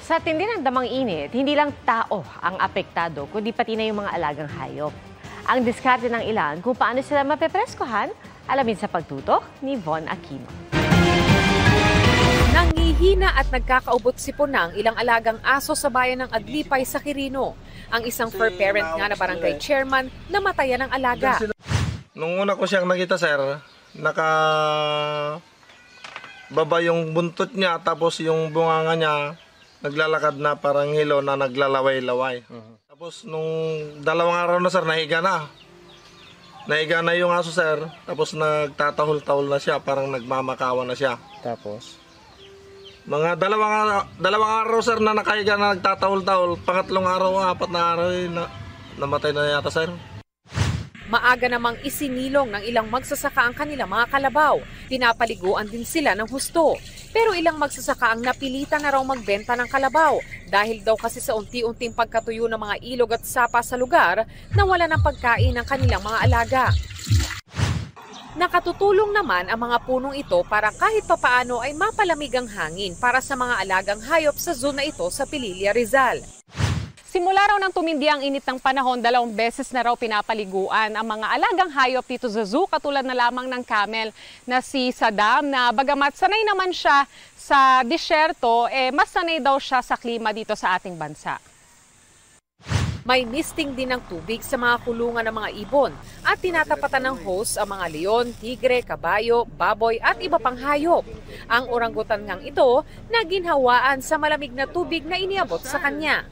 Sa tindi ng damang init, hindi lang tao ang apektado, kundi pati na yung mga alagang hayop. Ang diskarte ng ilan kung paano sila mapepreskohan, alamin sa pagtutok ni Von Aquino. Nangihina at nagkakaubot-sipon na ang ilang alagang aso sa bayan ng Aglipay sa Quirino. Ang isang fur parent nga na barangay chairman namatayan ng alaga. Nung una ko siyang nakita, sir, baba yung buntot niya, tapos yung bunganga niya naglalakad na parang hilo na naglalaway-laway. Tapos nung 2 araw na, sir, nahiga na. Nahiga na yung aso, sir. Tapos nagtatahol-tahol na siya, parang nagmamakawan na siya. Tapos? Mga dalawang araw, sir, na nakahiga na nagtatahol-tahol. Pangatlong araw, 4 na araw, namatay na yata, sir. Maaga namang isinilong ng ilang magsasaka ang kanilang mga kalabaw. Pinapaliguan din sila ng husto. Pero ilang magsasaka ang napilitan na raw magbenta ng kalabaw dahil daw kasi sa unti-unting pagkatuyo ng mga ilog at sapa sa lugar na wala ng pagkain ng kanilang mga alaga. Nakatutulong naman ang mga punong ito para kahit papaano ay mapalamig ang hangin para sa mga alagang hayop sa zona ito sa Pililla, Rizal. Simula raw ng tumindi ang init ng panahon, 2 beses na raw pinapaliguan ang mga alagang hayop dito sa zoo, katulad na lamang ng camel na si Saddam, na bagamat sanay naman siya sa disyerto, mas sanay daw siya sa klima dito sa ating bansa. May misting din ng tubig sa mga kulungan ng mga ibon at tinatapatan ng hose ang mga leon, tigre, kabayo, baboy at iba pang hayop. Ang orangutan ngang ito naginhawaan sa malamig na tubig na iniabot sa kanya.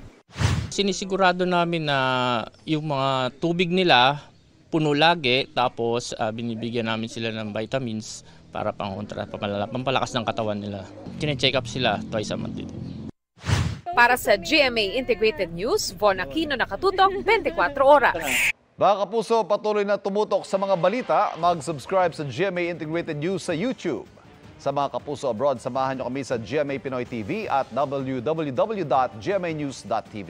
Sinisigurado namin na yung mga tubig nila puno lagi, tapos binibigyan namin sila ng vitamins para pampalakas ng katawan nila. Kine-check up sila twice a month dito. Para sa GMA Integrated News, Von Aquino, nakatutok 24 oras. Mga kapuso, patuloy na tumutok sa mga balita. Mag-subscribe sa GMA Integrated News sa YouTube. Sa mga kapuso abroad, samahan niyo kami sa GMA Pinoy TV at www.gmanews.tv.